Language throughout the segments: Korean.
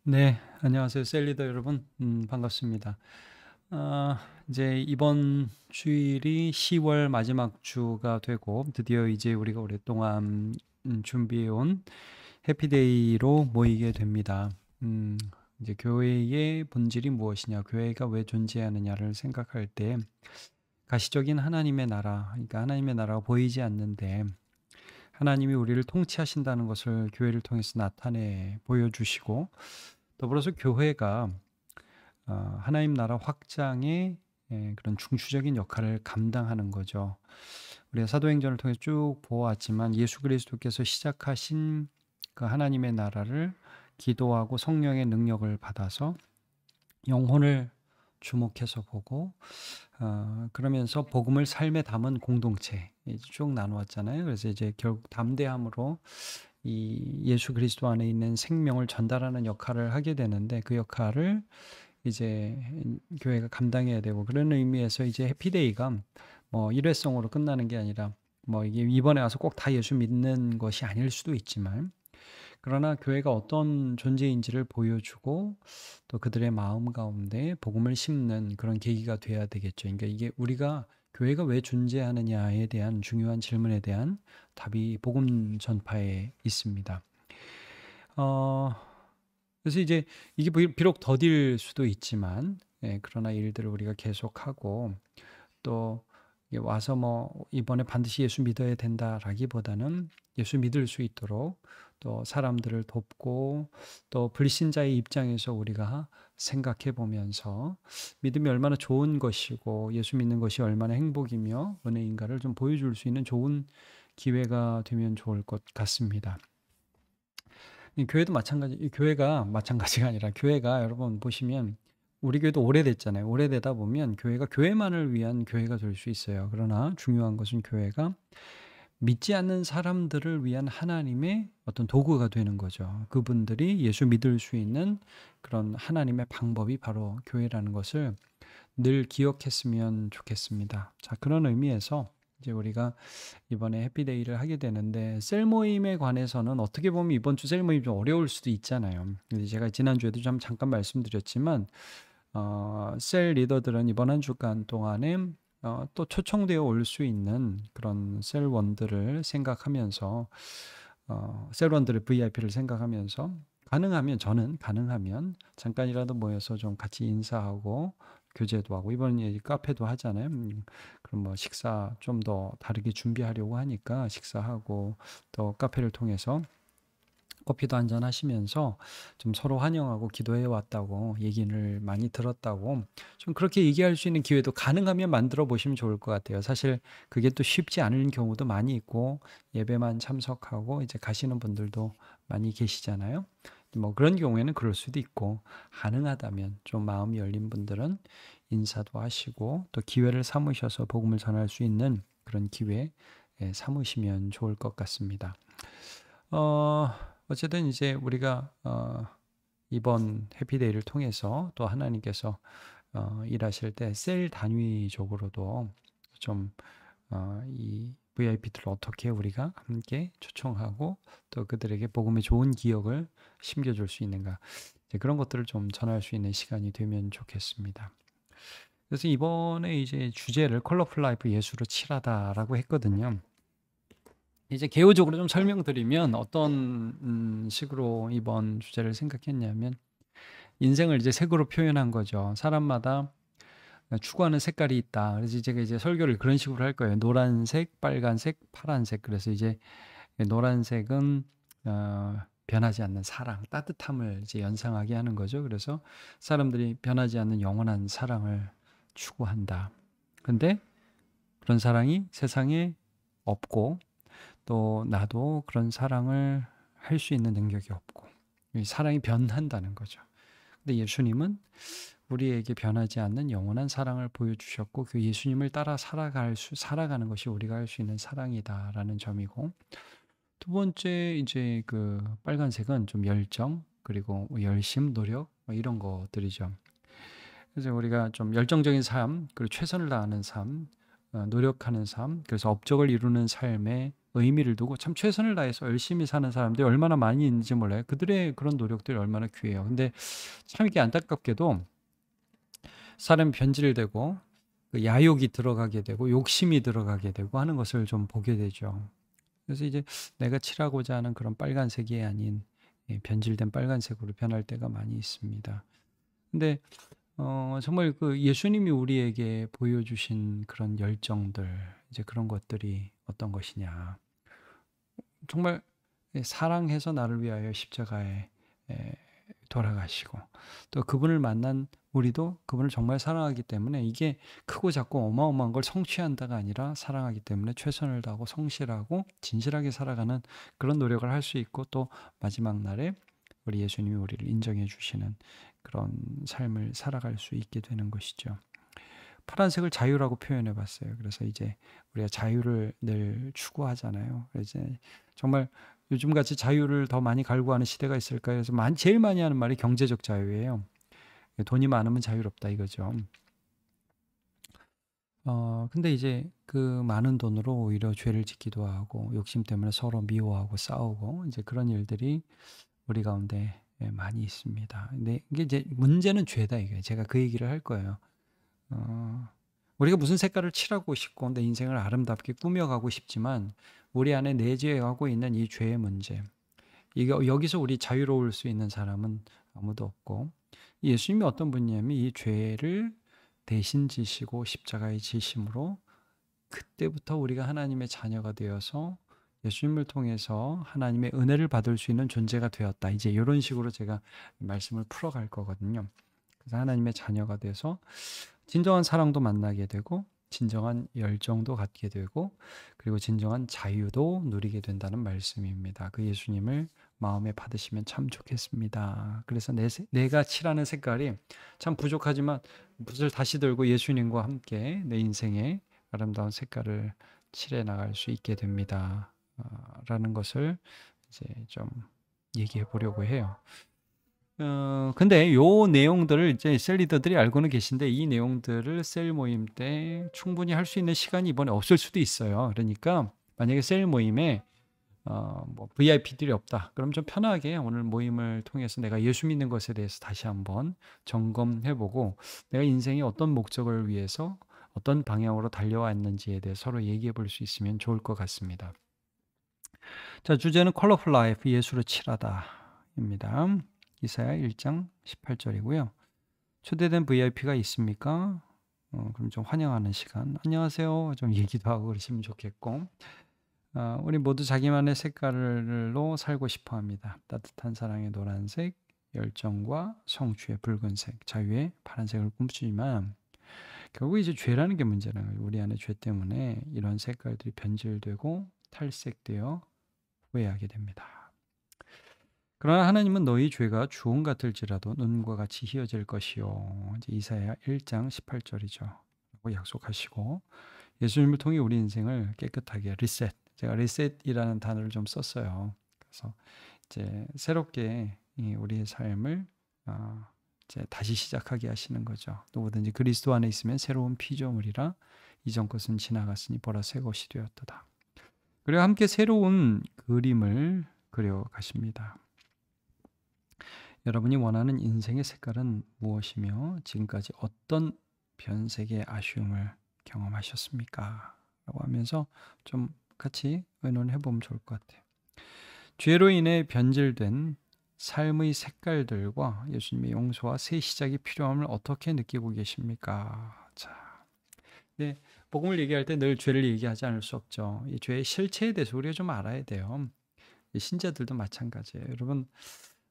네, 안녕하세요. 셀리더 여러분. 반갑습니다. 아, 이제 이번 주일이 10월 마지막 주가 되고 드디어 이제 우리가 오랫동안 준비해온 해피데이로 모이게 됩니다. 음, 이제 교회의 본질이 무엇이냐, 교회가 왜 존재하느냐를 생각할 때 가시적인 하나님의 나라, 그러니까 하나님의 나라가 보이지 않는데 하나님이 우리를 통치하신다는 것을 교회를 통해서 나타내 보여주시고, 더불어서 교회가 하나님 나라 확장의 그런 중추적인 역할을 감당하는 거죠. 우리가 사도행전을 통해 쭉 보았지만 예수 그리스도께서 시작하신 그 하나님의 나라를 기도하고 성령의 능력을 받아서 영혼을 주목해서 보고, 그러면서 복음을 삶에 담은 공동체 이제 쭉 나누었잖아요. 그래서 이제 결국 담대함으로 이 예수 그리스도 안에 있는 생명을 전달하는 역할을 하게 되는데, 그 역할을 이제 교회가 감당해야 되고, 그런 의미에서 이제 해피데이가 뭐 일회성으로 끝나는 게 아니라 뭐 이게 이번에 와서 꼭 다 예수 믿는 것이 아닐 수도 있지만, 그러나 교회가 어떤 존재인지를 보여주고 또 그들의 마음 가운데 복음을 심는 그런 계기가 돼야 되겠죠. 그러니까 이게 우리가 교회가 왜 존재하느냐에 대한 중요한 질문에 대한 답이 복음 전파에 있습니다. 어, 그래서 이제 이게 비록 더딜 수도 있지만, 그러나 일들을 우리가 계속하고 또 이게 와서 뭐 이번에 반드시 예수 믿어야 된다라기보다는 예수 믿을 수 있도록 또 사람들을 돕고 또 불신자의 입장에서 우리가 생각해 보면서 믿음이 얼마나 좋은 것이고 예수 믿는 것이 얼마나 행복이며 은혜인가를 좀 보여줄 수 있는 좋은 기회가 되면 좋을 것 같습니다. 이 교회도 마찬가지, 이 교회가 마찬가지가 아니라 교회가 여러분 보시면 우리 교회도 오래됐잖아요. 오래되다 보면 교회가 교회만을 위한 교회가 될 수 있어요. 그러나 중요한 것은 교회가 믿지 않는 사람들을 위한 하나님의 어떤 도구가 되는 거죠. 그분들이 예수 믿을 수 있는 그런 하나님의 방법이 바로 교회라는 것을 늘 기억했으면 좋겠습니다. 자, 그런 의미에서 이제 우리가 이번에 해피데이를 하게 되는데, 셀 모임에 관해서는 어떻게 보면 이번 주 셀 모임 좀 어려울 수도 있잖아요. 근데 제가 지난주에도 좀 잠깐 말씀드렸지만, 셀 리더들은 이번 한 주간 동안에 또 초청되어 올 수 있는 그런 셀원들을 생각하면서, 셀원들의 VIP를 생각하면서 가능하면, 저는 가능하면 잠깐이라도 모여서 좀 같이 인사하고 교제도 하고, 이번에 카페도 하잖아요. 그럼 뭐 식사 좀 더 다르게 준비하려고 하니까 식사하고 또 카페를 통해서 커피도 한잔 하시면서 좀 서로 환영하고 기도해 왔다고 얘기를 많이 들었다고 좀 그렇게 얘기할 수 있는 기회도 가능하면 만들어 보시면 좋을 것 같아요. 사실 그게 또 쉽지 않은 경우도 많이 있고 예배만 참석하고 이제 가시는 분들도 많이 계시잖아요. 뭐 그런 경우에는 그럴 수도 있고, 가능하다면 좀 마음이 열린 분들은 인사도 하시고 또 기회를 삼으셔서 복음을 전할 수 있는 그런 기회 삼으시면 좋을 것 같습니다. 어, 어쨌든 이제 우리가 이번 해피데이를 통해서 또 하나님께서 일하실 때 셀 단위적으로도 좀 이 VIP들을 어떻게 우리가 함께 초청하고 또 그들에게 복음의 좋은 기억을 심겨줄 수 있는가, 이제 그런 것들을 좀 전할 수 있는 시간이 되면 좋겠습니다. 그래서 이번에 이제 주제를 컬러풀 라이프 예수로 칠하다라고 했거든요. 이제 개요적으로 좀 설명드리면 어떤 식으로 이번 주제를 생각했냐면, 인생을 이제 색으로 표현한 거죠. 사람마다 추구하는 색깔이 있다. 그래서 제가 이제 설교를 그런 식으로 할 거예요. 노란색, 빨간색, 파란색. 그래서 이제 노란색은 변하지 않는 사랑, 따뜻함을 이제 연상하게 하는 거죠. 그래서 사람들이 변하지 않는 영원한 사랑을 추구한다. 근데 그런 사랑이 세상에 없고 또 나도 그런 사랑을 할 수 있는 능력이 없고, 이 사랑이 변한다는 거죠. 근데 예수님은 우리에게 변하지 않는 영원한 사랑을 보여주셨고, 그 예수님을 따라 살아가는 것이 우리가 할 수 있는 사랑이다라는 점이고, 두 번째 이제 그 빨간색은 좀 열정, 그리고 뭐 열심, 노력 뭐 이런 것들이죠. 그래서 우리가 좀 열정적인 삶, 그리고 최선을 다하는 삶, 노력하는 삶, 그래서 업적을 이루는 삶에 의미를 두고 참 최선을 다해서 열심히 사는 사람들이 얼마나 많이 있는지 몰라요. 그들의 그런 노력들이 얼마나 귀해요. 근데 참 이게 안타깝게도 사람이 변질되고 그 야욕이 들어가게 되고 욕심이 들어가게 되고 하는 것을 좀 보게 되죠. 그래서 이제 내가 칠하고자 하는 그런 빨간색이 아닌 변질된 빨간색으로 변할 때가 많이 있습니다. 근데 정말 그 예수님이 우리에게 보여주신 그런 열정들, 이제 그런 것들이 어떤 것이냐. 정말 사랑해서 나를 위하여 십자가에 돌아가시고 또 그분을 만난 우리도 그분을 정말 사랑하기 때문에 이게 크고 작고 어마어마한 걸 성취한다가 아니라 사랑하기 때문에 최선을 다하고 성실하고 진실하게 살아가는 그런 노력을 할 수 있고 또 마지막 날에 우리 예수님이 우리를 인정해 주시는 그런 삶을 살아갈 수 있게 되는 것이죠. 파란색을 자유라고 표현해 봤어요. 그래서 이제 우리가 자유를 늘 추구하잖아요. 그래서 이제 정말 요즘같이 자유를 더 많이 갈구하는 시대가 있을까요? 그래서 제일 많이 하는 말이 경제적 자유예요. 돈이 많으면 자유롭다 이거죠. 근데 이제 그 많은 돈으로 오히려 죄를 짓기도 하고 욕심 때문에 서로 미워하고 싸우고 이제 그런 일들이 우리 가운데 많이 있습니다. 근데 이게 이제 문제는 죄다 이게 제가 그 얘기를 할 거예요. 우리가 무슨 색깔을 칠하고 싶고 내 인생을 아름답게 꾸며가고 싶지만 우리 안에 내재하고 있는 이 죄의 문제, 이거 여기서 우리 자유로울 수 있는 사람은 아무도 없고 예수님이 어떤 분이냐면 이 죄를 대신 지시고 십자가에 지심으로 그때부터 우리가 하나님의 자녀가 되어서 예수님을 통해서 하나님의 은혜를 받을 수 있는 존재가 되었다. 이제 이런 식으로 제가 말씀을 풀어갈 거거든요. 그래서 하나님의 자녀가 돼서 진정한 사랑도 만나게 되고 진정한 열정도 갖게 되고 그리고 진정한 자유도 누리게 된다는 말씀입니다. 그 예수님을 마음에 받으시면 참 좋겠습니다. 그래서 내가 칠하는 색깔이 참 부족하지만 붓을 다시 들고 예수님과 함께 내 인생의 아름다운 색깔을 칠해 나갈 수 있게 됩니다. 라는 것을 이제 좀 얘기해 보려고 해요. 근데 요 내용들을 이제 셀 리더들이 알고는 계신데 이 내용들을 셀 모임 때 충분히 할 수 있는 시간이 이번에 없을 수도 있어요. 그러니까 만약에 셀 모임에 뭐 VIP들이 없다. 그럼 좀 편하게 오늘 모임을 통해서 내가 예수 믿는 것에 대해서 다시 한번 점검해보고 내가 인생의 어떤 목적을 위해서 어떤 방향으로 달려왔는지에 대해 서로 얘기해 볼 수 있으면 좋을 것 같습니다. 자, 주제는 컬러풀 라이프 예수로 칠하다입니다. 이사야 1장 18절이고요. 초대된 VIP가 있습니까? 그럼 좀 환영하는 시간. 안녕하세요. 좀 얘기도 하고 그러시면 좋겠고. 우리 모두 자기만의 색깔로 살고 싶어 합니다. 따뜻한 사랑의 노란색, 열정과 성취의 붉은색, 자유의 파란색을 꿈꾸지만 결국 이제 죄라는 게 문제라는 거예요. 우리 안에 죄 때문에 이런 색깔들이 변질되고 탈색되어 후회하게 됩니다. 그러나 하나님은 너희 죄가 주홍 같을지라도 눈과 같이 희어질 것이요. 이제 이사야 1장 18절이죠. 라고 약속하시고 예수님을 통해 우리 인생을 깨끗하게 리셋. 제가 리셋이라는 단어를 좀 썼어요. 그래서 이제 새롭게 우리의 삶을 이제 다시 시작하게 하시는 거죠. 누구든지 그리스도 안에 있으면 새로운 피조물이라 이전 것은 지나갔으니 보라 새 것이 되었도다. 그리고 함께 새로운 그림을 그려 가십니다. 여러분이 원하는 인생의 색깔은 무엇이며 지금까지 어떤 변색의 아쉬움을 경험하셨습니까? 라고 하면서 좀 같이 의논해 보면 좋을 것 같아요. 죄로 인해 변질된 삶의 색깔들과 예수님의 용서와 새 시작이 필요함을 어떻게 느끼고 계십니까? 자, 네, 복음을 얘기할 때 늘 죄를 얘기하지 않을 수 없죠. 이 죄의 실체에 대해서 우리가 좀 알아야 돼요. 신자들도 마찬가지예요. 여러분,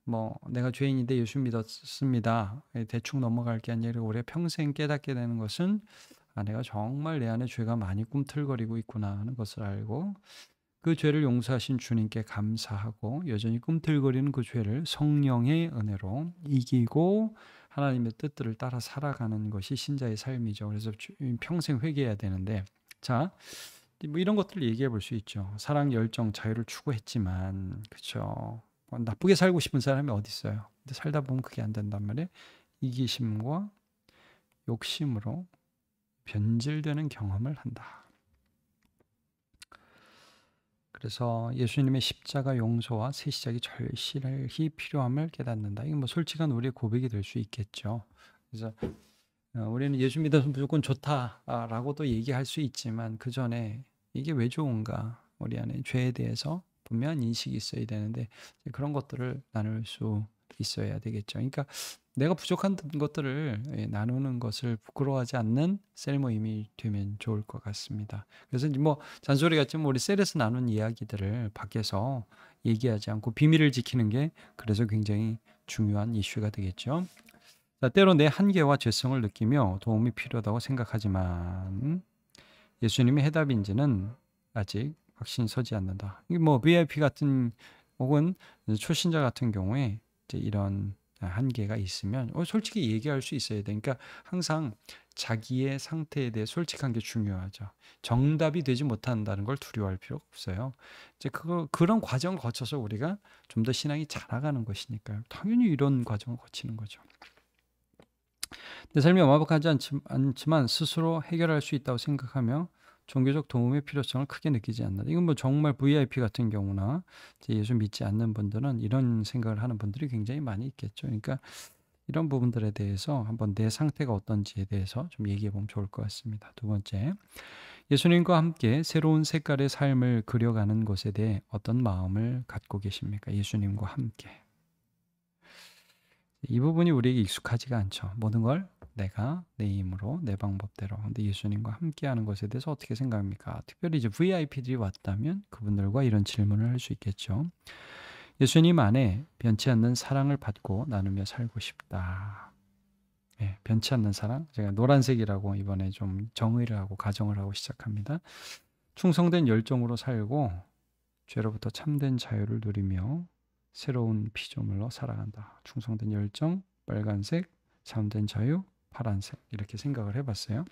뭐 내가 죄인인데 예수 믿었습니다. 대충 넘어갈 게 아니라 우리가 평생 깨닫게 되는 것은 내가 정말 내 안에 죄가 많이 꿈틀거리고 있구나 하는 것을 알고 그 죄를 용서하신 주님께 감사하고 여전히 꿈틀거리는 그 죄를 성령의 은혜로 이기고 하나님의 뜻들을 따라 살아가는 것이 신자의 삶이죠. 그래서 평생 회개해야 되는데 자, 뭐 이런 것들을 얘기해 볼 수 있죠. 사랑, 열정, 자유를 추구했지만 그렇죠. 나쁘게 살고 싶은 사람이 어디 있어요? 근데 살다 보면 그게 안 된단 말이에요. 이기심과 욕심으로 변질되는 경험을 한다. 그래서 예수님의 십자가 용서와 새 시작이 절실히 필요함을 깨닫는다. 이게 뭐 솔직한 우리의 고백이 될 수 있겠죠. 그래서 우리는 예수 믿어서 무조건 좋다라고도 얘기할 수 있지만 그 전에 이게 왜 좋은가? 우리 안에 죄에 대해서 분명한 인식이 있어야 되는데 그런 것들을 나눌 수 있어야 되겠죠. 그러니까 내가 부족한 것들을 나누는 것을 부끄러워하지 않는 셀 모임이 되면 좋을 것 같습니다. 그래서 뭐 잔소리 같지만 우리 셀에서 나눈 이야기들을 밖에서 얘기하지 않고 비밀을 지키는 게 그래서 굉장히 중요한 이슈가 되겠죠. 자, 때로 내 한계와 죄성을 느끼며 도움이 필요하다고 생각하지만 예수님의 해답인지는 아직 확신이 서지 않는다. 이게 뭐 VIP 같은 혹은 초신자 같은 경우에 이제 이런 한계가 있으면 솔직히 얘기할 수 있어야 돼. 그러니까 항상 자기의 상태에 대해 솔직한 게 중요하죠. 정답이 되지 못한다는 걸 두려워할 필요가 없어요. 이제 그런 과정을 거쳐서 우리가 좀 더 신앙이 자라가는 것이니까요. 당연히 이런 과정을 거치는 거죠. 내 삶이 완벽하지 않지만 스스로 해결할 수 있다고 생각하며 종교적 도움의 필요성을 크게 느끼지 않는다. 이건 뭐 정말 VIP 같은 경우나 예수 믿지 않는 분들은 이런 생각을 하는 분들이 굉장히 많이 있겠죠. 그러니까 이런 부분들에 대해서 한번 내 상태가 어떤지에 대해서 좀 얘기해 보면 좋을 것 같습니다. 두 번째, 예수님과 함께 새로운 색깔의 삶을 그려가는 것에 대해 어떤 마음을 갖고 계십니까? 예수님과 함께. 이 부분이 우리에게 익숙하지가 않죠. 모든 걸 내가 내 힘으로 내 방법대로. 근데 예수님과 함께하는 것에 대해서 어떻게 생각합니까? 특별히 이제 VIP들이 왔다면 그분들과 이런 질문을 할 수 있겠죠. 예수님 안에 변치 않는 사랑을 받고 나누며 살고 싶다. 예, 변치 않는 사랑. 제가 노란색이라고 이번에 좀 정의를 하고 가정을 하고 시작합니다. 충성된 열정으로 살고 죄로부터 참된 자유를 누리며 새로운 피조물로 살아간다. 충성된 열정, 빨간색, 참된 자유, 파란색 이렇게 생각을 해봤어요.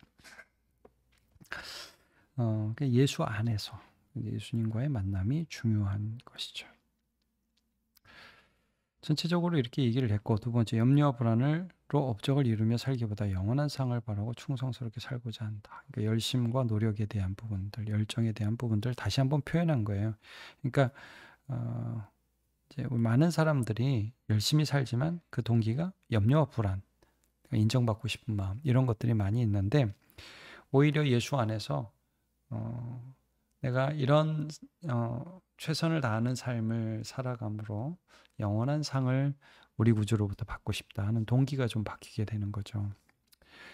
그러니까 예수 안에서 예수님과의 만남이 중요한 것이죠. 전체적으로 이렇게 얘기를 했고 두 번째 염려와 불안으로 업적을 이루며 살기보다 영원한 상을 바라고 충성스럽게 살고자 한다. 그러니까 열심과 노력에 대한 부분들, 열정에 대한 부분들 다시 한번 표현한 거예요. 그러니까 이제 많은 사람들이 열심히 살지만 그 동기가 염려와 불안, 인정받고 싶은 마음 이런 것들이 많이 있는데 오히려 예수 안에서 내가 이런 최선을 다하는 삶을 살아감으로 영원한 상을 우리 구주로부터 받고 싶다 하는 동기가 좀 바뀌게 되는 거죠.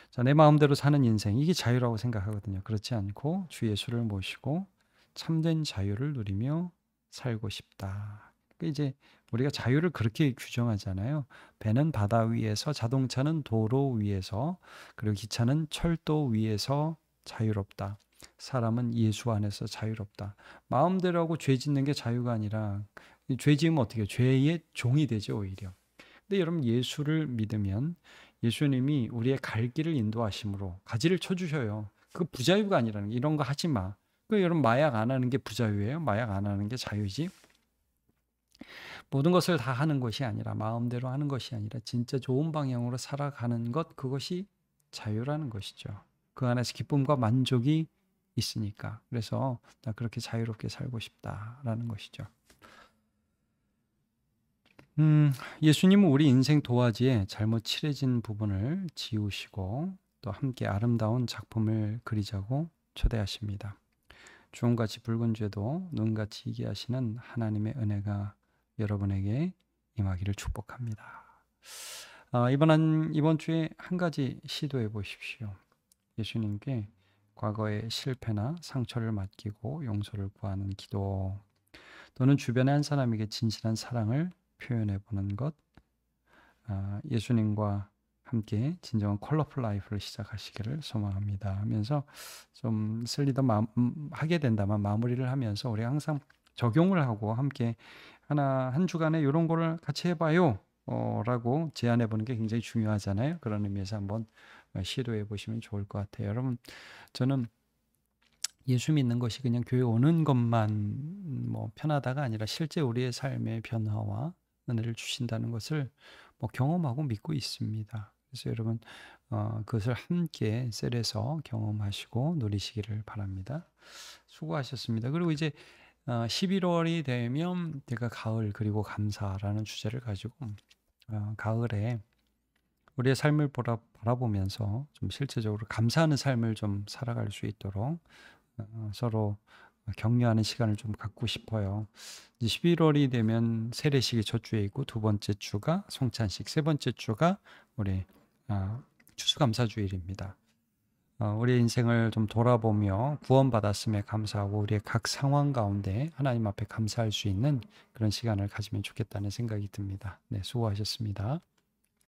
자, 내 마음대로 사는 인생 이게 자유라고 생각하거든요. 그렇지 않고 주 예수를 모시고 참된 자유를 누리며 살고 싶다. 이제 우리가 자유를 그렇게 규정하잖아요. 배는 바다 위에서, 자동차는 도로 위에서, 그리고 기차는 철도 위에서 자유롭다. 사람은 예수 안에서 자유롭다. 마음대로 하고 죄 짓는 게 자유가 아니라 죄 지으면 어떻게 해요? 죄의 종이 되죠, 오히려. 근데 여러분 예수를 믿으면 예수님이 우리의 갈 길을 인도하심으로 가지를 쳐주셔요. 그 부자유가 아니라는 게 이런 거 하지 마. 그 여러분 마약 안 하는 게 부자유예요? 마약 안 하는 게 자유지? 모든 것을 다 하는 것이 아니라 마음대로 하는 것이 아니라 진짜 좋은 방향으로 살아가는 것 그것이 자유라는 것이죠. 그 안에서 기쁨과 만족이 있으니까. 그래서 나 그렇게 자유롭게 살고 싶다라는 것이죠. 예수님은 우리 인생 도화지에 잘못 칠해진 부분을 지우시고 또 함께 아름다운 작품을 그리자고 초대하십니다. 주홍같이 붉은 죄도 눈같이 이게 하시는 하나님의 은혜가 여러분에게 임하기를 축복합니다. 이번 주에 한 가지 시도해 보십시오. 예수님께 과거의 실패나 상처를 맡기고 용서를 구하는 기도 또는 주변의 한 사람에게 진실한 사랑을 표현해 보는 것, 예수님과 함께 진정한 컬러풀 라이프를 시작하시기를 소망합니다. 하면서 좀 슬리더 하게 된다면 마무리를 하면서 우리 항상 적용을 하고 함께 한 주간에 이런 거를 같이 해봐요 라고 제안해 보는 게 굉장히 중요하잖아요. 그런 의미에서 한번 시도해 보시면 좋을 것 같아요. 여러분, 저는 예수 믿는 것이 그냥 교회 오는 것만 뭐 편하다가 아니라 실제 우리의 삶의 변화와 은혜를 주신다는 것을 뭐 경험하고 믿고 있습니다. 그래서 여러분 그것을 함께 셀에서 경험하시고 누리시기를 바랍니다. 수고하셨습니다. 그리고 이제 11월이 되면 제가 가을 그리고 감사라는 주제를 가지고 가을에 우리의 삶을 바라보면서 좀 실제적으로 감사하는 삶을 좀 살아갈 수 있도록 서로 격려하는 시간을 좀 갖고 싶어요. 이제 11월이 되면 세례식이 첫 주에 있고 두 번째 주가 성찬식, 세 번째 주가 우리 추수감사주일입니다. 우리의 인생을 좀 돌아보며 구원받았음에 감사하고 우리의 각 상황 가운데 하나님 앞에 감사할 수 있는 그런 시간을 가지면 좋겠다는 생각이 듭니다. 네, 수고하셨습니다.